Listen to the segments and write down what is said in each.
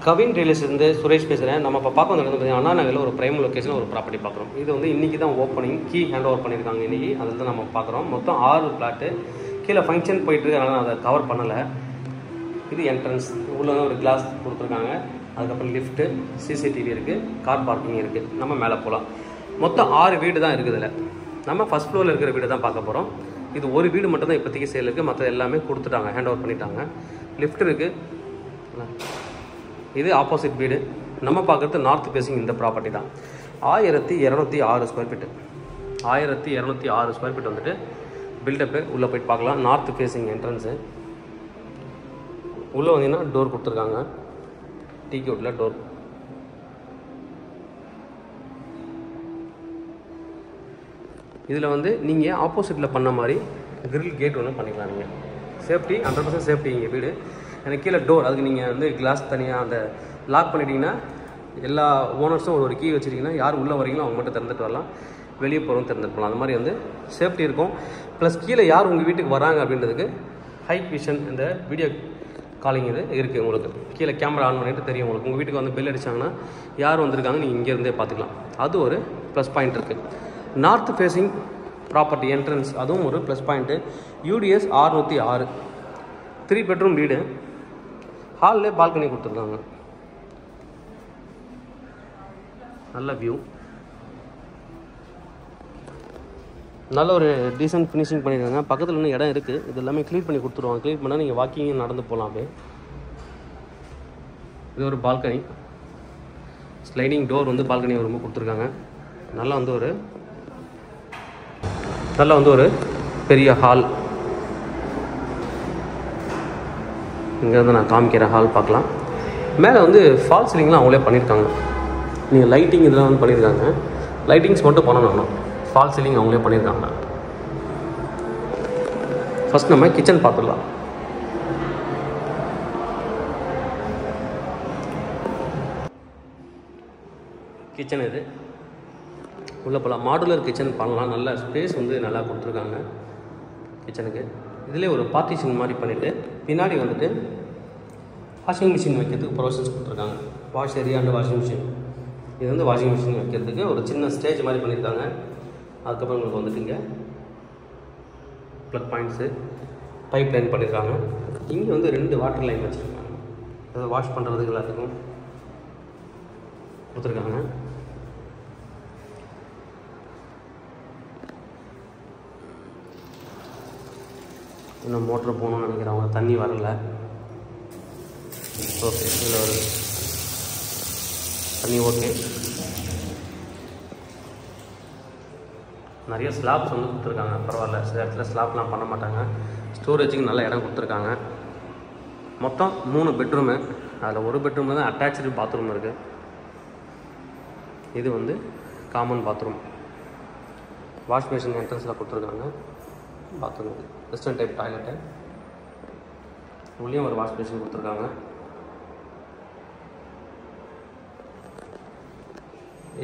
கவின் ரியலிஸ்ட்லேருந்து சுரேஷ் பேசுகிறேன். நம்ம இப்போ பார்க்க வந்து பார்த்தீங்கன்னா அண்ணா நகரில் ஒரு பிரைம் லொக்கேஷன் ஒரு ப்ராப்பர்ட்டி பார்க்குறோம். இது வந்து இன்றைக்கி தான் ஓப்பனிங், கீ ஹேண்ட் ஓவர் பண்ணியிருக்காங்க இன்றைக்கி. அதில் தான் நம்ம பார்க்குறோம். மொத்தம் 6 பிளாட்டு. கீழே ஃபங்க்ஷன் போயிட்டுருக்கு, அதனால் அதை கவர் பண்ணலை. இது என்ட்ரன்ஸ், உள்ளே ஒரு கிளாஸ் கொடுத்துருக்காங்க. அதுக்கப்புறம் லிஃப்ட்டு, சிசிடிவி இருக்குது, கார் பார்க்கிங் இருக்குது. நம்ம மேலே போகலாம். மொத்தம் 6 வீடு தான் இருக்குது. இதில் நம்ம ஃபஸ்ட் ஃப்ளோரில் இருக்கிற வீடு தான் பார்க்க போகிறோம். இது ஒரு வீடு மட்டும் தான் இப்போதைக்கு சேல் இருக்குது, மற்ற எல்லாமே கொடுத்துட்டாங்க, ஹேண்ட் ஓவர் பண்ணிட்டாங்க. லிஃப்ட் இருக்குது. இது ஆப்போசிட் வீடு. நம்ம பார்க்குறது நார்த் ஃபேஸிங் இந்த ப்ராப்பர்ட்டி தான். 1206 ஸ்கொயர் ஃபீட்டு. 1206 ஸ்கொயர் ஃபீட் வந்துட்டு பில்டப்பு. உள்ளே போய்ட்டு பார்க்கலாம். North facing entrance. உள்ளே வந்தீங்கன்னா டோர் கொடுத்துருக்காங்க, டீக்கு உள்ள டோர். இதில் வந்து நீங்கள் ஆப்போசிட்டில் பண்ண மாதிரி கிரில் கேட் ஒன்று பண்ணிக்கலாம். நீங்கள் சேஃப்டி 100% சேஃப்டி இங்கே வீடு. எனக்கு கீழே டோர், அதுக்கு நீங்கள் வந்து கிளாஸ் தனியாக அந்த லாக் பண்ணிட்டீங்கன்னா எல்லா ஓனர்ஸும் ஒரு கீ வச்சுட்டிங்கன்னா யார் உள்ளே வரீங்களோ அவங்க மட்டும் திறந்துட்டு வரலாம், வெளியே போகிறவங்க திறந்துட்டு போகலாம். அந்த மாதிரி வந்து சேஃப்டி இருக்கும். ப்ளஸ் கீழே யார் உங்கள் வீட்டுக்கு வராங்க அப்படின்றதுக்கு ஹை விஷன் இந்த வீடியோ காலிங் இது இருக்குது உங்களுக்கு. கீழே கேமரா ஆன் பண்ணிட்டு தெரியும் உங்களுக்கு. உங்கள் வீட்டுக்கு வந்து பெல் அடித்தாங்கன்னா யார் வந்திருக்காங்க நீங்கள் இங்கேருந்தே பார்த்துக்கலாம். அது ஒரு ப்ளஸ் பாயிண்ட் இருக்குது. நார்த் ஃபேஸிங் ப்ராப்பர்ட்டி என்ட்ரன்ஸ், அதுவும் ஒரு ப்ளஸ் பாயிண்ட்டு. UDS 606, 3 பெட்ரூம் வீடு. ஹாலில் பால்கனி கொடுத்துருக்காங்க. நல்ல வியூ, நல்ல ஒரு டீசென்ட் ஃபினிஷிங் பண்ணியிருக்காங்க. பக்கத்தில் இன்னும் இடம் இருக்குது, இது எல்லாமே க்ளீன் பண்ணி கொடுத்துருவாங்க. க்ளீன் பண்ணால் நீங்கள் வாக்கிங் நடந்து போகலாம். அப்படியே இது ஒரு பால்கனி, ஸ்லைடிங் டோர் வந்து பால்கனி ரொம்ப கொடுத்துருக்காங்க. நல்லா வந்து ஒரு பெரிய ஹால். இங்கேருந்து நான் காமிக்கிற ஹால் பார்க்கலாம். மேலே வந்து ஃபால் சீலிங்லாம் அவங்களே பண்ணியிருக்காங்க. நீங்கள் லைட்டிங் இதெல்லாம் வந்து பண்ணியிருக்காங்க. லைட்டிங்ஸ் மட்டும் பண்ணணும், ஃபால் சீலிங் அவங்களே பண்ணியிருக்காங்க. ஃபஸ்ட் நம்ம கிச்சன் பார்த்துடலாம். கிச்சன் இது உள்ளே போகலாம். மாடுலர் கிச்சன் பண்ணலாம். நல்ல ஸ்பேஸ் வந்து நல்லா கொடுத்துருக்காங்க கிச்சனுக்கு. இதிலே ஒரு பார்ட்டிஷன் மாதிரி பண்ணிவிட்டு பின்னாடி வந்துட்டு வாஷிங் மிஷின் வைக்கிறதுக்கு ப்ரொவிஷன்ஸ் கொடுத்துருக்காங்க. Wash area and washing machine. இது வந்து வாஷிங் மிஷின் வைக்கிறதுக்கு ஒரு சின்ன ஸ்டேஜ் மாதிரி பண்ணியிருக்காங்க. அதுக்கப்புறம் உங்களுக்கு வந்துட்டு இங்கே ப்ளக் பாயிண்ட்ஸு, பைப் லைன் பண்ணியிருக்காங்க. இங்கே வந்து 2 வாட்டர் லைன் வச்சுருக்காங்க. அதை வாஷ் பண்ணுறதுக்கு எல்லாத்துக்கும் கொடுத்துருக்காங்க. இன்னும் மோட்ரு போகணும்னு நினைக்கிறவங்க, தண்ணி வரல. ஓகே, இதில் ஒரு தண்ணி ஓகே. நிறைய ஸ்லாப்ஸ் வந்து கொடுத்துருக்காங்க. பரவாயில்ல, சில இடத்துல ஸ்லாப்லாம் பண்ண மாட்டாங்க. ஸ்டோரேஜுக்கு நல்ல இடம் கொடுத்துருக்காங்க. மொத்தம் 3 பெட்ரூமு. அதில் ஒரு பெட்ரூமில் தான் அட்டாச்சு பாத்ரூம் இருக்குது. இது வந்து காமன் பாத்ரூம். வாஷ் பேஷன் என்ட்ரன்ஸில் கொடுத்துருக்காங்க. பாத்ரூம் இது வெஸ்டர்ன் டைப் டாய்லெட்டு. உள்ளேயும் ஒரு வாஷ் பேஷன் கொடுத்துருக்காங்க.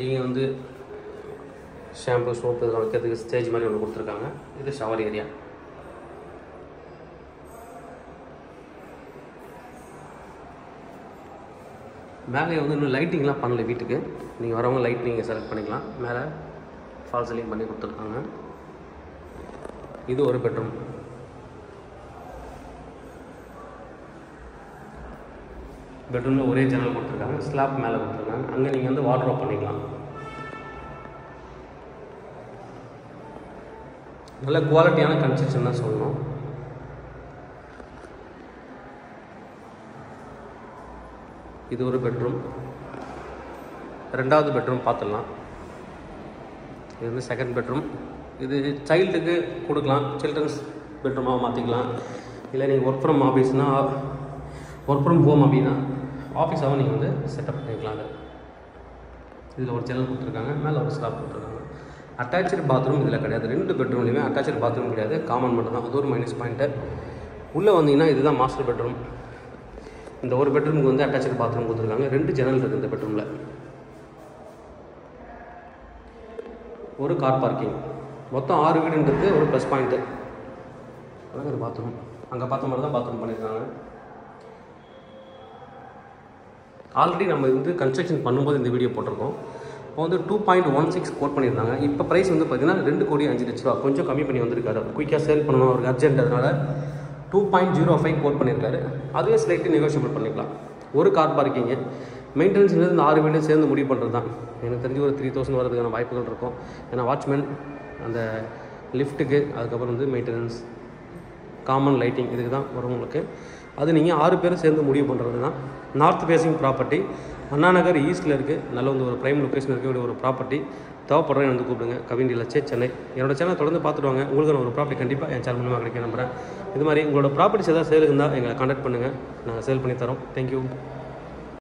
இங்கே வந்து ஷாம்பு, சோப்பு இதெல்லாம் வைக்கிறதுக்கு ஸ்டேஜ் மாதிரி ஒன்று கொடுத்துருக்காங்க. இது ஷவர் ஏரியா. மேலே வந்து இன்னும் லைட்டிங்லாம் பண்ணல வீட்டுக்கு. நீங்கள் வரவங்க லைட் நீங்கள் செலக்ட் பண்ணிக்கலாம். மேலே ஃபால் சீலிங் பண்ணி கொடுத்துருக்காங்க. இது ஒரு பெட்ரூம். பெட்ரூமில் ஒரே ஜன்னல் கொடுத்துருக்காங்க. ஸ்லாப் மேலே கொடுத்துருக்காங்க. அங்கே நீங்கள் வந்து வார்ட்ரோப் பண்ணிக்கலாம். நல்ல குவாலிட்டியான கன்ஸ்ட்ரக்ஷன் தான் சொல்லணும். இது ஒரு பெட்ரூம். 2வது பெட்ரூம் பார்த்துடலாம். இது வந்து செகண்ட் பெட்ரூம். இது சைல்டுக்கு கொடுக்கலாம், சில்ட்ரன்ஸ் பெட்ரூமாக மாற்றிக்கலாம். இல்லை நீங்கள் ஒர்க் ஃப்ரம் ஆஃபீஸ்னால், ஒர்க் ஃப்ரம் ஹோம் அப்படின்னா ஆஃபீஸாகவும் நீங்கள் வந்து செட்டப் பண்ணிக்கலாம். இதில் ஒரு ஜன்னல் கொடுத்துருக்காங்க. மேலே ஒரு ஸ்லாப் கொடுத்துருக்காங்க. அட்டாச்சு பாத்ரூம் இதில் கிடையாது. 2 பெட்ரூம்லேயுமே அட்டாச்சு பாத்ரூம் கிடையாது, காமன் மட்டும் தான். அது ஒரு மைனஸ் பாயிண்ட்டு. உள்ளே வந்தீங்கன்னா இதுதான் மாஸ்டர் பெட்ரூம். இந்த ஒரு பெட்ரூமுக்கு வந்து அட்டாச்சு பாத்ரூம் கொடுத்துருக்காங்க. 2 ஜன்னல் இருக்குது இந்த பெட்ரூமில். ஒரு கார் பார்க்கிங். மொத்தம் 6 வீடுன்றது ஒரு ப்ளஸ் பாயிண்ட்டு. அதான் பாத்ரூம். அங்கே பார்த்த மாதிரி தான் பாத்ரூம் பண்ணியிருக்காங்க. ஆல்ரெடி நம்ம வந்து கன்ஸ்ட்ரக்ஷன் பண்ணும்போது இந்த வீடியோ போட்டிருக்கோம். இப்போ வந்து 2.16 கோட் பண்ணியிருந்தாங்க. இப்போ ப்ரைஸ் வந்து பார்த்தீங்கன்னா 2,05,00,000 ரூபா. கொஞ்சம் கம்மி பண்ணி வந்திருக்காரு. குயிக்காக சேல் பண்ணணும், அவருக்கு அர்ஜென்ட், அதனால் 2.05 கோட் பண்ணியிருக்காரு. அதுவே ஸ்லைட்லி நெகோஷியபிள் பண்ணிக்கலாம். ஒரு கார் பார்க்கிங்கு, மெயின்டெனன்ஸ் இந்த 6 வீடு சேர்ந்து முடிவு பண்ணுறது தான். எனக்கு தெரிஞ்சு ஒரு 3,000 வரதுக்கான வாய்ப்புகள் இருக்கும். ஏன்னா வாட்ச்மேன், அந்த லிஃப்ட்டுக்கு, அதுக்கப்புறம் வந்து மெயின்டெனன்ஸ், காமன் லைட்டிங், இதுக்கு தான் வரும் உங்களுக்கு. அது நீங்கள் 6 பேரும் சேர்ந்து முடிவு பண்ணுறது தான். North facing property, Anna Nagar ஈஸ்ட்டில் இருக்குது. நல்ல வந்து ஒரு ப்ரைம் லொக்கேஷன் இருக்கக்கூடிய ஒரு ப்ராப்பர்ட்டி. தேவைப்படுறேன் வந்து கூப்பிடுங்க. Kavin real estate Chennai. என்னோட சேனல் தொடர்ந்து பார்த்துட்டு வாங்க. உங்களுக்கு ஒரு ப்ராப்பர்ட்டி கண்டிப்பாக என் சேனல் மூலமாக கிடைக்க நம்புகிறேன். இது மாதிரி உங்களோட ப்ராப்பர்ட்டிஸ் ஏதாவது சேல் இருந்தால் எங்களை கான்டாக்ட் பண்ணுங்கள். நாங்கள் சேல் பண்ணி தரோம். தேங்க்யூ.